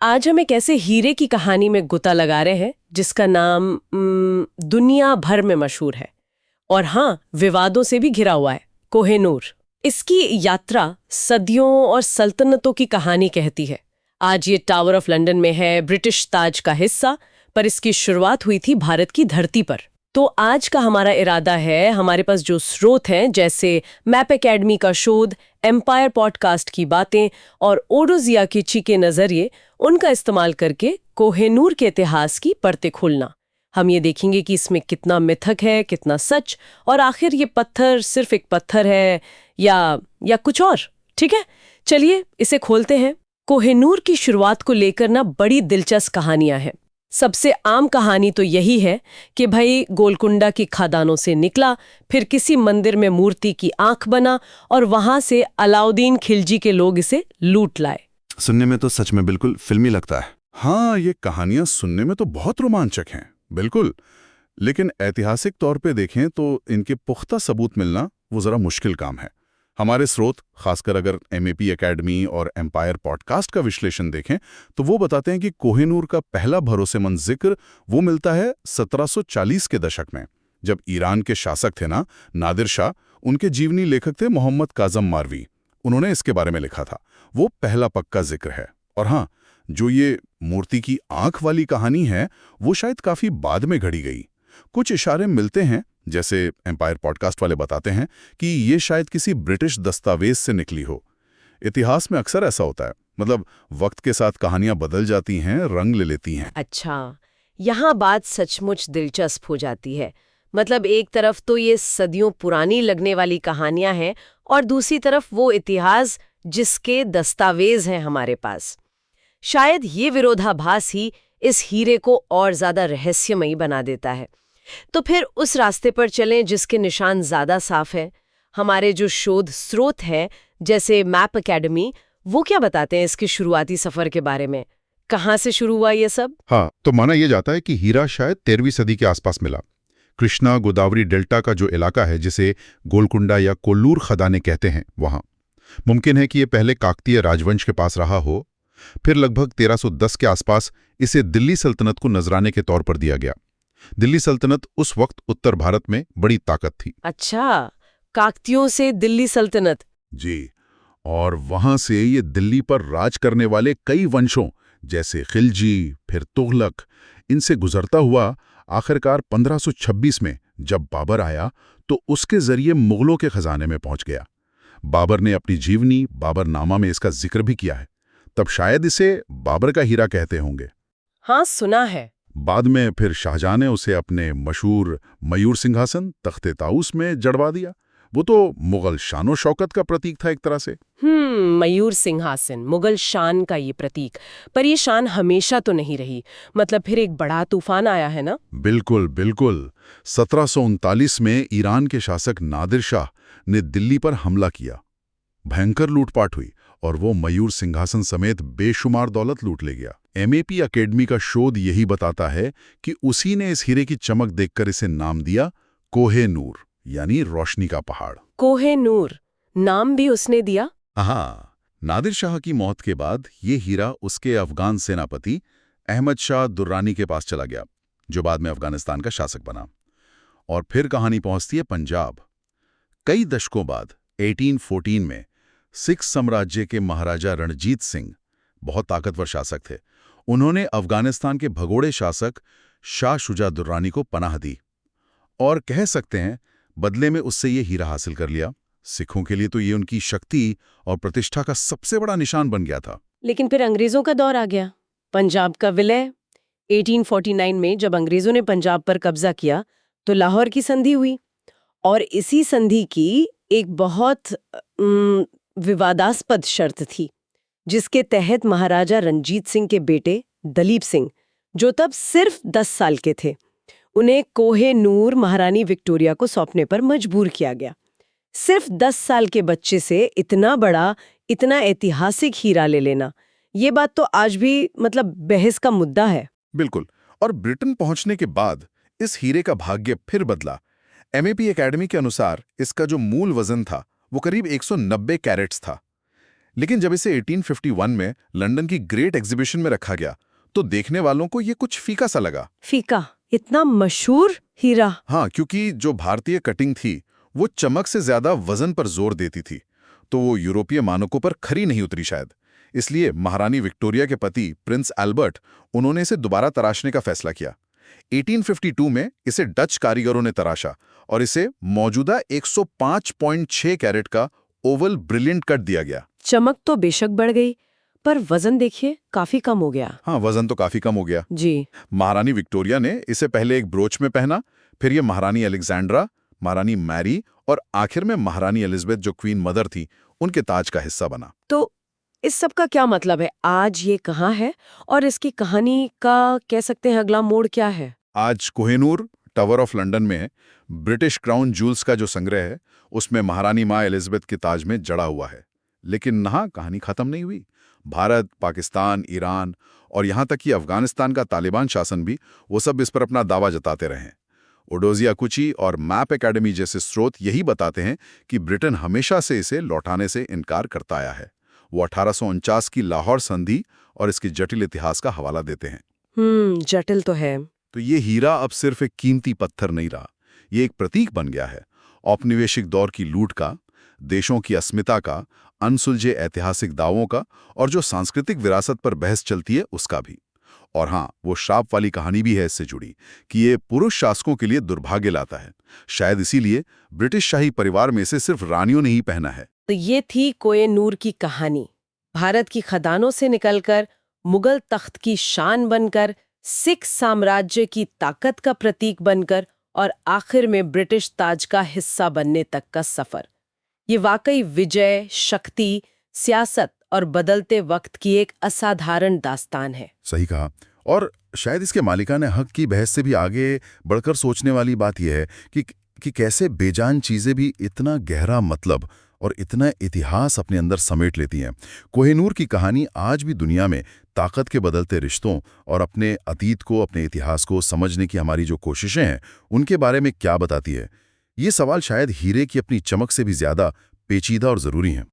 आज हम एक ऐसे हीरे की कहानी में गोता लगा रहे हैं जिसका नाम दुनिया भर में मशहूर है और हाँ, विवादों से भी घिरा हुआ है, कोहिनूर। इसकी यात्रा सदियों और सल्तनतों की कहानी कहती है। आज ये टावर ऑफ लंदन में है, ब्रिटिश ताज का हिस्सा, पर इसकी शुरुआत हुई थी भारत की धरती पर। तो आज का हमारा इरादा है, हमारे पास जो स्रोत हैं जैसे मैप एकेडमी का शोध, एम्पायर पॉडकास्ट की बातें और ओडोजिया की चीके नजरिए, उनका इस्तेमाल करके कोहिनूर के इतिहास की परतें खोलना। हम ये देखेंगे कि इसमें कितना मिथक है, कितना सच, और आखिर ये पत्थर सिर्फ एक पत्थर है या कुछ और। ठीक है, चलिए इसे खोलते हैं। कोहिनूर की शुरुआत को लेकर ना बड़ी दिलचस्प कहानियां हैं। सबसे आम कहानी तो यही है कि भाई गोलकुंडा की खदानों से निकला, फिर किसी मंदिर में मूर्ति की आंख बना और वहां से अलाउद्दीन खिलजी के लोग इसे लूट लाए। सुनने में तो सच में बिल्कुल फिल्मी लगता है। हाँ, ये कहानियां सुनने में तो बहुत रोमांचक हैं, बिल्कुल। लेकिन ऐतिहासिक तौर पे देखें तो इनके पुख्ता सबूत मिलना वो जरा मुश्किल काम है। हमारे स्रोत, खासकर अगर एमएपी एकेडमी और एम्पायर पॉडकास्ट का विश्लेषण देखें तो वो बताते हैं कि कोहिनूर का पहला भरोसेमंद जिक्र वो मिलता है 1740 के दशक में, जब ईरान के शासक थे ना नादिर शाह, उनके जीवनी लेखक थे मोहम्मद काज़म मारवी। उन्होंने इसके बारे में लिखा था। वो पहला पक्का जिक्र है। और हाँ, जो ये मूर्ति की आंख वाली कहानी है वो शायद काफी बाद में घड़ी गई। कुछ इशारे मिलते हैं, जैसे एम्पायर पॉडकास्ट वाले बताते हैं कि ये शायद किसी ब्रिटिश दस्तावेज से निकली हो। इतिहास में अक्सर ऐसा होता है, मतलब वक्त के साथ कहानियां बदल जाती हैं, रंग ले लेती हैं। अच्छा, यहाँ बात सचमुच दिलचस्प हो जाती है। मतलब एक तरफ तो ये सदियों पुरानी लगने वाली कहानियां हैं और दूसरी तरफ वो इतिहास जिसके दस्तावेज हैं हमारे पास। शायद ये विरोधाभास ही इस हीरे को और ज्यादा रहस्यमयी बना देता है। तो फिर उस रास्ते पर चलें जिसके निशान ज्यादा साफ है। हमारे जो शोध स्रोत हैं जैसे मैप एकेडमी, वो क्या बताते हैं इसके शुरुआती सफर के बारे में? कहाँ से शुरू हुआ ये सब? हाँ, तो माना यह जाता है कि हीरा शायद 13वीं सदी के आसपास मिला। कृष्णा गोदावरी डेल्टा का जो इलाका है, जिसे गोलकुंडा या कोल्लूर खदानें कहते हैं, वहां मुमकिन है कि ये पहले काकतीय राजवंश के पास रहा हो। फिर लगभग 1310 के आसपास इसे दिल्ली सल्तनत को नजराने के तौर पर दिया गया। दिल्ली सल्तनत उस वक्त उत्तर भारत में बड़ी ताकत थी। अच्छा, काकतियों से दिल्ली सल्तनत। जी, और वहां से ये दिल्ली पर राज करने वाले कई वंशों जैसे खिलजी, फिर तुगलक, इनसे गुजरता हुआ आखिरकार 1526 में जब बाबर आया तो उसके जरिए मुगलों के खजाने में पहुंच गया। बाबर ने अपनी जीवनी बाबरनामा में इसका जिक्र भी किया है। तब शायद इसे बाबर का हीरा कहते होंगे। हाँ, सुना है। बाद में फिर शाहजहां ने उसे अपने मशहूर मयूर सिंहासन तख्ते ताऊस में जड़वा दिया। वो तो मुगल शानो शौकत का प्रतीक था एक तरह से। मयूर सिंहासन मुगल शान का ये प्रतीक। पर ये शान हमेशा तो नहीं रही। मतलब फिर एक बड़ा तूफान आया है ना? बिल्कुल बिल्कुल। 1739 में ईरान के शासक नादिर शाह ने दिल्ली पर हमला किया। भयंकर लूटपाट हुई और वो मयूर सिंहासन समेत बेशुमार दौलत लूट ले गया। एमएपी एकेडमी का शोध यही बताता है कि उसी ने इस हीरे की चमक देखकर इसे नाम दिया कोहिनूर, यानी रोशनी का पहाड़। कोहिनूर नाम भी उसने दिया? हाँ, नादिर शाह की मौत के बाद ये हीरा उसके अफगान सेनापति अहमद शाह दुर्रानी के पास चला गया, जो बाद में अफगानिस्तान का शासक बना। और फिर कहानी पहुंचती है पंजाब। कई दशकों बाद 1814 में सिख साम्राज्य के महाराजा रणजीत सिंह बहुत ताकतवर शासक थे। उन्होंने अफगानिस्तान के भगोड़े शासक शाह शुजा दुर्रानी को पनाह दी और कह सकते हैं बदले में उससे ये हीरा हासिल कर लिया। सिखों के लिए तो ये उनकी शक्ति और प्रतिष्ठा का सबसे बड़ा निशान बन गया था। लेकिन फिर अंग्रेजों का दौर आ गया, पंजाब का विलय। 1849 में जब अंग्रेजों ने पंजाब पर कब्जा किया तो लाहौर की संधि हुई। और इसी संधि की एक बहुत विवादास्पद शर्त थी, जिसके तहत महाराजा रणजीत सिंह के बेटे दलीप सिंह, जो तब सिर्फ 10 साल के थे, उन्हें कोहिनूर महारानी विक्टोरिया को सौंपने पर मजबूर किया गया। सिर्फ 10 साल के बच्चे से इतना बड़ा, इतना ऐतिहासिक हीरा ले लेना, ये बात तो आज भी मतलब बहस का मुद्दा है। बिल्कुल। और ब्रिटेन पहुंचने के बाद इस हीरे का भाग्य फिर बदला। एमएपी एकेडमी के अनुसार इसका जो मूल वजन था वो करीब 190 कैरेट्स था। लेकिन जब इसे 1851 में लंदन की ग्रेट एग्जीबिशन में रखा गया तो देखने वालों को ये कुछ फीका सा लगा। फीका? इतना मशहूर हीरा? हाँ, क्योंकि जो भारतीय कटिंग थी वो चमक से ज्यादा वजन पर जोर देती थी, तो वो यूरोपीय मानकों पर खरी नहीं उतरी शायद। इसलिए महारानी विक्टोरिया के पति प्रिंस एल्बर्ट, उन्होंने इसे दोबारा तराशने का फैसला किया। 1852 में इसे डच कारीगरों ने तराशा और इसे मौजूदा 105.6 कैरेट का ओवल ब्रिलियंट कट दिया गया। चमक तो बेशक बढ़ गई, पर वजन देखिए काफी कम हो गया। हाँ, वजन तो काफी कम हो गया जी। महारानी विक्टोरिया ने इसे पहले एक ब्रोच में पहना, फिर ये महारानी अलेक्जेंड्रा, महारानी मैरी और आखिर में महारानी एलिजाबेथ जो क्वीन मदर थी, उनके ताज का हिस्सा बना। तो इस सब का क्या मतलब है? आज ये कहाँ है और इसकी कहानी का कह सकते हैं अगला मोड़ क्या है? आज कोहिनूर टावर ऑफ लंदन में ब्रिटिश क्राउन जूल्स का जो संग्रह है, उसमें महारानी माँ एलिजाबेथ के ताज में जड़ा हुआ है। लेकिन यहाँ कहानी खत्म नहीं हुई। भारत, पाकिस्तान, ईरान और यहाँ तक कि अफगानिस्तान का तालिबान शासन भी, वो सब इस पर अपना दावा जताते रहे। ओडोजिया कुची और मैप एकेडमी जैसे स्रोत यही बताते हैं कि ब्रिटेन हमेशा से इसे लौटाने से इनकार करता आया है। वो 1849 की लाहौर संधि और इसके जटिल इतिहास का हवाला देते हैं। जटिल तो है। तो ये हीरा अब सिर्फ एक कीमती पत्थर नहीं रहा, ये एक प्रतीक बन गया है औपनिवेशिक दौर की लूट का, देशों की अस्मिता का, अनसुलझे ऐतिहासिक दावों का और जो सांस्कृतिक विरासत पर बहस चलती है उसका भी। और हाँ, वो श्राप वाली कहानी भी है इससे जुड़ी कि ये पुरुष शासकों के लिए दुर्भाग्य लाता है। शायद इसीलिए ब्रिटिश शाही परिवार में से सिर्फ रानियों ने ही पहना है। तो ये थी कोहिनूर की कहानी। भारत की खदानों से निकलकर मुगल तख्त की शान बनकर, सिख साम्राज्य की ताकत का प्रतीक बनकर और आखिर में ब्रिटिश ताज का हिस्सा बनने तक का सफर। ये वाकई विजय, शक्ति, सियासत और बदलते वक्त की एक असाधारण दास्तान है। सही कहा। और शायद इसके मालिकाने हक की बहस से भी आगे बढ़कर सोचने वाली बात यह है कि कैसे बेजान चीजें भी इतना गहरा मतलब और इतना इतिहास अपने अंदर समेट लेती हैं। कोहिनूर की कहानी आज भी दुनिया में ताकत के बदलते रिश्तों और अपने अतीत को, अपने इतिहास को समझने की हमारी जो कोशिशें हैं, उनके बारे में क्या बताती है? ये सवाल शायद हीरे की अपनी चमक से भी ज्यादा पेचीदा और जरूरी हैं।